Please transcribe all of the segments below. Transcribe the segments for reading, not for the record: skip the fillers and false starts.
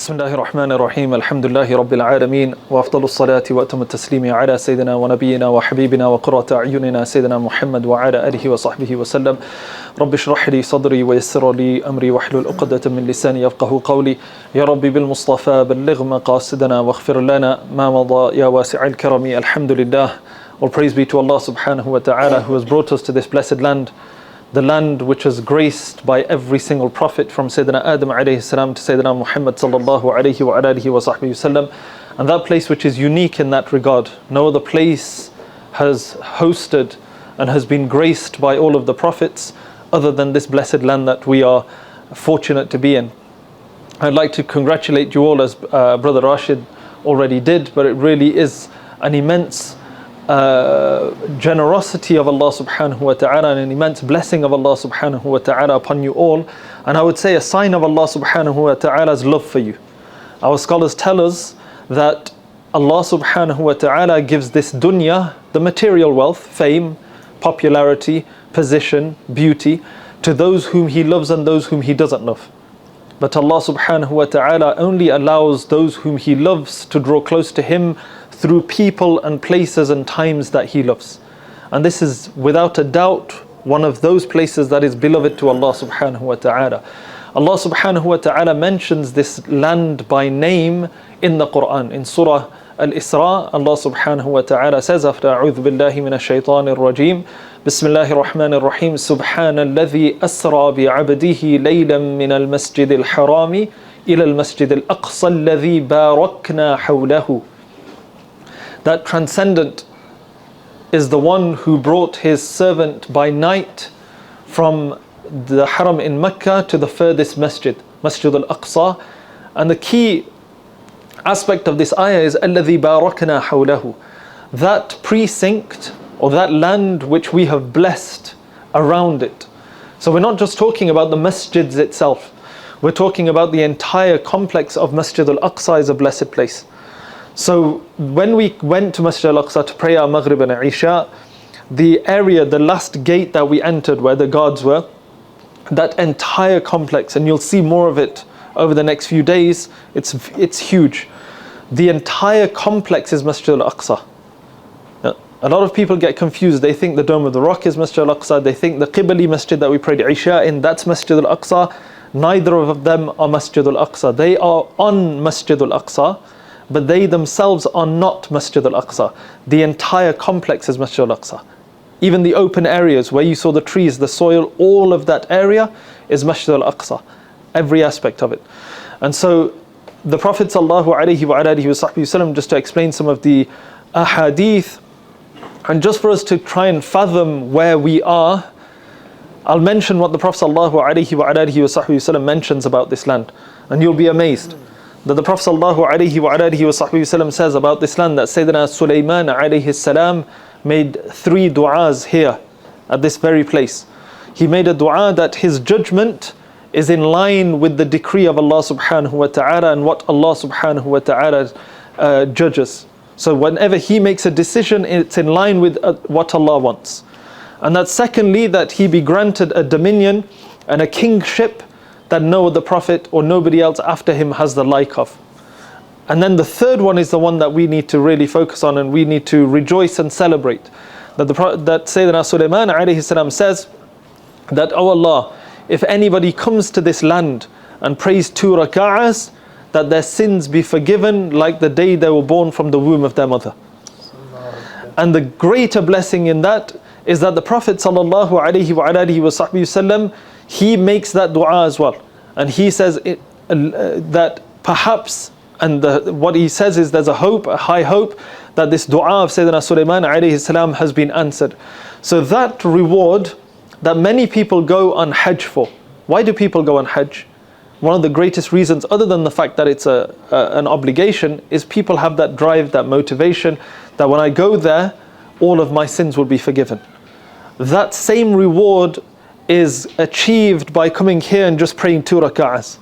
بسم الله الرحمن الرحيم الحمد لله رب العالمين وأفضل الصلاة وأتم التسليم على سيدنا ونبينا وحبيبنا وقرة أعيننا سيدنا محمد وعلى آله وصحبه وسلم. رب اشرح لي صدري ويسر لي أمري واحلل عقدة من لساني يفقه قولي. يا ربي بالمصطفى بلغ مقاصدنا واغفر لنا ما مضى يا واسع الكرم. الحمد لله. All praise be to Allah subhanahu wa ta'ala who has brought us to this blessed land, the land which is graced by every single prophet from Sayyidina Adam alayhi salam to Sayyidina Muhammad sallallahu alayhi wa alihi wa sahbihi wasallam, and that place which is unique in that regard. No other place has hosted and has been graced by all of the prophets other than this blessed land that we are fortunate to be in. I'd like to congratulate you all as Brother Rashid already did, but it really is an immense generosity of Allah subhanahu wa ta'ala and an immense blessing of Allah subhanahu wa ta'ala upon you all, and I would say a sign of Allah subhanahu wa ta'ala's love for you. Our scholars tell us that Allah subhanahu wa ta'ala gives this dunya, the material wealth, fame, popularity, position, beauty, to those whom He loves and those whom He doesn't love. But Allah subhanahu wa ta'ala only allows those whom He loves to draw close to Him through people and places and times that He loves. And this is without a doubt one of those places that is beloved to Allah subhanahu wa ta'ala. Allah subhanahu wa ta'ala mentions this land by name in the Quran. In Surah Al-Isra, Allah subhanahu wa ta'ala says after أعوذ بالله من الشيطان الرجيم بسم الله الرحمن الرحيم سبحان الذي أسرى بعبده ليلا من المسجد الحرام إلى المسجد الأقصى الذي باركنا حوله. That transcendent is the one who brought His servant by night from the Haram in Mecca to the furthest masjid, Masjid Al-Aqsa. And the key aspect of this ayah is الَّذِي بَارَكْنَا حَوْلَهُ, that precinct or that land which we have blessed around it. So we're not just talking about the masjids itself, we're talking about the entire complex of Masjid Al-Aqsa is a blessed place. So when we went to Masjid Al-Aqsa to pray our Maghrib and Isha, the area, the last gate that we entered where the guards were, that entire complex, and you'll see more of it over the next few days, it's huge. The entire complex is Masjid Al-Aqsa. Now, a lot of people get confused. They think the Dome of the Rock is Masjid Al-Aqsa. They think the Qibli Masjid that we prayed Isha in, that's Masjid Al-Aqsa. Neither of them are Masjid Al-Aqsa. They are on Masjid Al-Aqsa, but they themselves are not Masjid Al-Aqsa. The entire complex is Masjid Al-Aqsa. Even the open areas where you saw the trees, the soil, all of that area is Masjid Al-Aqsa. Every aspect of it. And so the Prophet ﷺ, just to explain some of the ahadith, and just for us to try and fathom where we are, I'll mention what the Prophet ﷺ mentions about this land, and you'll be amazed. That the Prophet ﷺ says about this land that Sayyidina Sulaiman alayhi salam made 3 du'as here at this very place. He made a du'a that his judgment is in line with the decree of Allah subhanahu wa ta'ala and what Allah subhanahu wa ta'ala judges. So whenever he makes a decision, it's in line with what Allah wants. And that secondly, that he be granted a dominion and a kingship that no other prophet or nobody else after him has the like of. And then the third one is the one that we need to really focus on and we need to rejoice and celebrate. That Sayyidina Sulaiman alayhi salam says that, "Oh Allah, if anybody comes to this land and prays 2 rak'ahs, that their sins be forgiven like the day they were born from the womb of their mother." And the greater blessing in that is that the Prophet sallallahu alaihi wasallam, he makes that dua as well, and he says that perhaps, and what he says is there's a hope, a high hope, that this dua of Sayyidina Sulaiman alayhi salam has been answered. So that reward that many people go on Hajj for. Why do people go on Hajj? One of the greatest reasons, other than the fact that it's an obligation, is people have that drive, that motivation, that when I go there, all of my sins will be forgiven. That same reward is achieved by coming here and just praying 2 rak'ahs.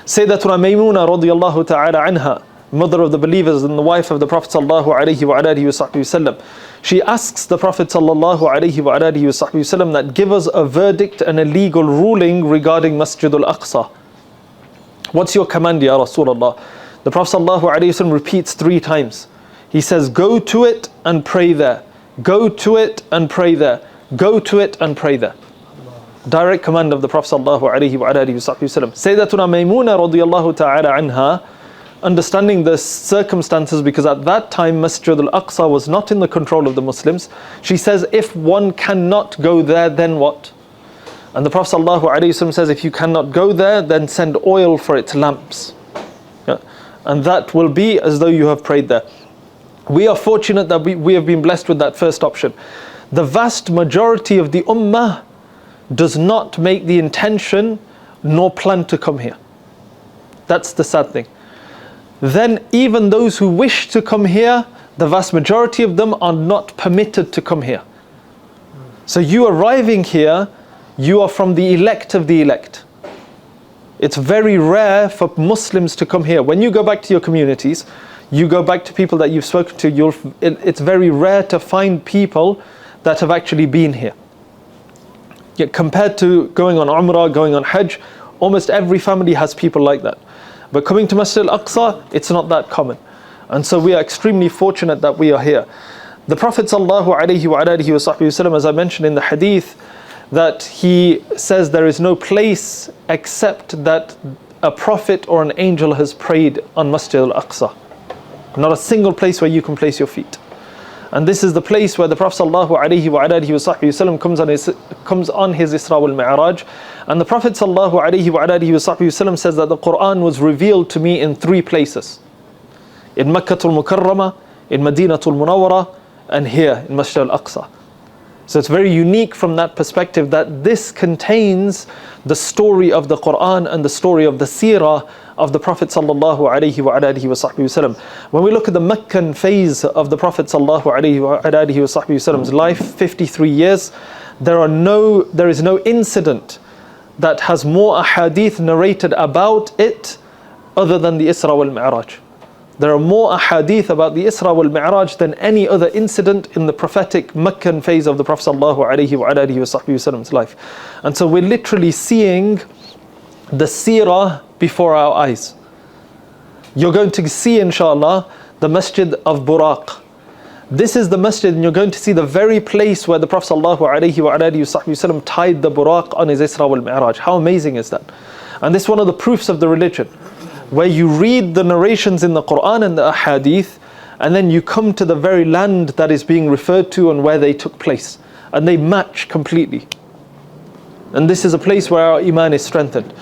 Sayyidatuna Maymuna radiyallahu ta'ala anha, mother of the believers and the wife of the Prophet sallallahu alaihi wasallam, she asks the Prophet sallallahu alaihi wasallam that give us a verdict and a legal ruling regarding Masjid Al-Aqsa. What's your command, Ya Rasulullah? The Prophet ﷺ repeats 3 times. He says, go to it and pray there. Go to it and pray there. Go to it and pray there. Direct command of the Prophet ﷺ. Sayyidatuna Maymuna radiyallahu ta'ala anha, understanding the circumstances, because at that time Masjid Al-Aqsa was not in the control of the Muslims, she says, if one cannot go there, then what? And the Prophet ﷺ says, if you cannot go there, then send oil for its lamps. Yeah? And that will be as though you have prayed there. We are fortunate that we have been blessed with that first option. The vast majority of the ummah does not make the intention nor plan to come here. That's the sad thing. Then even those who wish to come here, the vast majority of them are not permitted to come here. So you arriving here, you are from the elect of the elect. It's very rare for Muslims to come here. When you go back to your communities, you go back to people that you've spoken to, it's very rare to find people that have actually been here. Yet compared to going on Umrah, going on Hajj, almost every family has people like that. But coming to Masjid Al-Aqsa, it's not that common. And so we are extremely fortunate that we are here. The Prophet ﷺ, as I mentioned in the hadith, that he says there is no place except that a prophet or an angel has prayed on Masjid Al-Aqsa. Not a single place where you can place your feet. And this is the place where the Prophet ﷺ comes on his Isra wal Mi'raj. And the Prophet ﷺ says that the Quran was revealed to me in 3 places. In Makkah al-Mukarramah, in Madinah al-Munawwarah, and here in Masjid Al-Aqsa. So it's very unique from that perspective that this contains the story of the Quran and the story of the seerah of the Prophet ﷺ. When we look at the Meccan phase of the Prophet ﷺ's life, 53 years, there is no incident that has more ahadith narrated about it other than the Isra wal Mi'raj. There are more ahadith about the Isra wal Mi'raj than any other incident in the prophetic Meccan phase of the Prophet ﷺ's life. And so we're literally seeing the seerah before our eyes. You're going to see, inshallah, the Masjid of Buraq. This is the masjid, and you're going to see the very place where the Prophet ﷺ tied the Buraq on his Isra wal Mi'raj. How amazing is that? And this is one of the proofs of the religion, where you read the narrations in the Quran and the Ahadith, and then you come to the very land that is being referred to and where they took place, and they match completely. And this is a place where our iman is strengthened.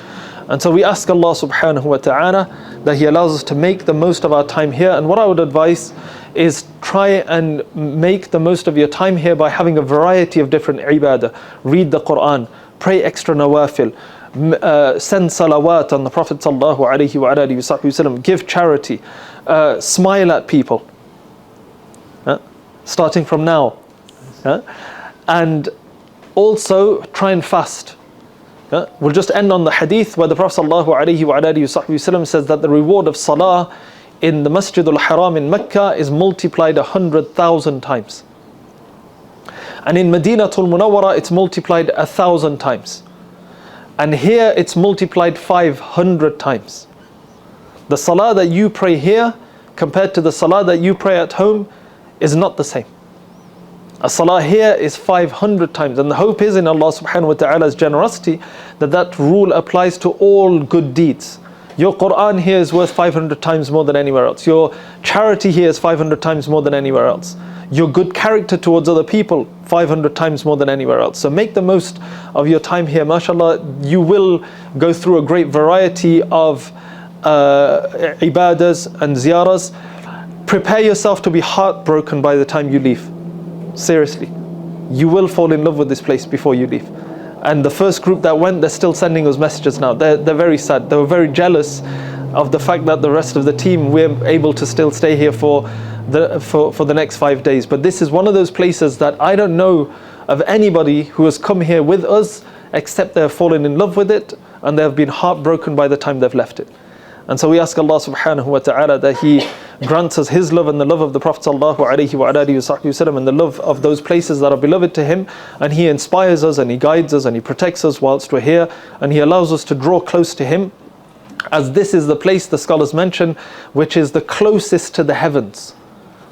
And so we ask Allah subhanahu wa ta'ala that He allows us to make the most of our time here. And what I would advise is try and make the most of your time here by having a variety of different ibadah. Read the Quran, pray extra nawafil, send salawat on the Prophet sallallahu alaihi wasallam, give charity, smile at people, starting from now, and also try and fast. We'll just end on the hadith where the Prophet ﷺ says that the reward of salah in the Masjid al-Haram in Mecca is multiplied 100,000 times. And in Madinah al-Munawwarah it's multiplied 1,000 times. And here it's multiplied 500 times. The salah that you pray here compared to the salah that you pray at home is not the same. A salah here is 500 times, and the hope is in Allah subhanahu wa ta'ala's generosity that rule applies to all good deeds. Your Quran here is worth 500 times more than anywhere else. Your charity here is 500 times more than anywhere else. Your good character towards other people, 500 times more than anywhere else. So make the most of your time here. MashaAllah, you will go through a great variety of ibadahs and ziyaras. Prepare yourself to be heartbroken by the time you leave. Seriously, you will fall in love with this place before you leave. And the first group that went, they're still sending us messages now. They're very sad. They were very jealous of the fact that the rest of the team, we're able to still stay here for the next 5 days. But this is one of those places that I don't know of anybody who has come here with us except they have fallen in love with it and they have been heartbroken by the time they've left it. And so we ask Allah subhanahu wa ta'ala that He grants us His love and the love of the Prophet sallallahu alaihi wasallam and the love of those places that are beloved to Him, and He inspires us and He guides us and He protects us whilst we're here, and He allows us to draw close to Him as this is the place, the scholars mention, which is the closest to the heavens.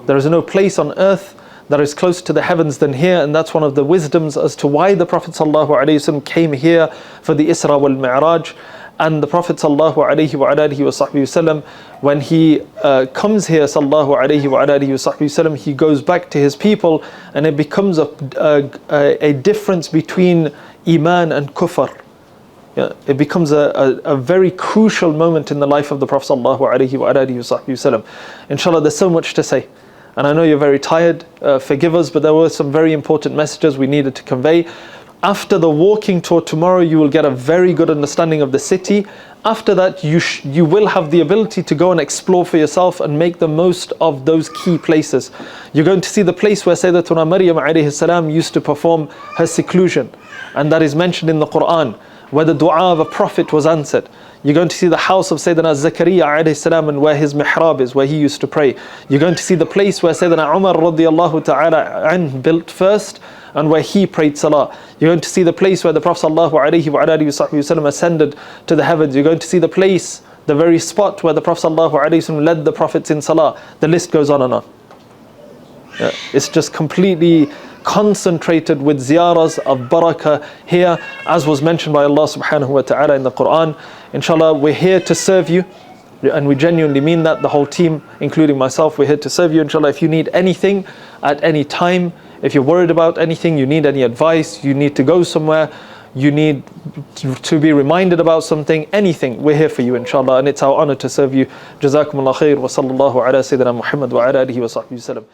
There is no place on earth that is closer to the heavens than here, and that's one of the wisdoms as to why the Prophet ﷺ came here for the Isra wal Mi'raj. And the Prophet ﷺ, when he comes here, ﷺ, he goes back to his people, and it becomes a difference between Iman and Kufr. Yeah, it becomes a very crucial moment in the life of the Prophet ﷺ. Inshallah, there's so much to say. And I know you're very tired, forgive us, but there were some very important messages we needed to convey. After the walking tour tomorrow, you will get a very good understanding of the city. After that, you will have the ability to go and explore for yourself and make the most of those key places. You're going to see the place where Sayyidatuna Maryam alayhi salam used to perform her seclusion, and that is mentioned in the Quran, where the dua of a prophet was answered. You're going to see the house of Sayyidina Zakaria alayhi salam, and where his mihrab is, where he used to pray. You're going to see the place where Sayyidina Umar radiyallahu ta'ala anh built first, and where he prayed salah. You're going to see the place where the Prophet ﷺ ascended to the heavens. You're going to see the place, the very spot where the Prophet ﷺ led the prophets in salah. The list goes on and on. Yeah, it's just completely concentrated with ziyaras of barakah here, as was mentioned by Allah subhanahu wa ta'ala in the Quran. Inshallah, we're here to serve you, and we genuinely mean that, the whole team, including myself, we're here to serve you. Inshallah, if you need anything at any time, if you're worried about anything, you need any advice, you need to go somewhere, you need to be reminded about something, anything, we're here for you, inshallah, and it's our honor to serve you. Jazakumullah khair, wa sallallahu ala sayyidina Muhammad wa ala alihi wa sahbihi wa sallam.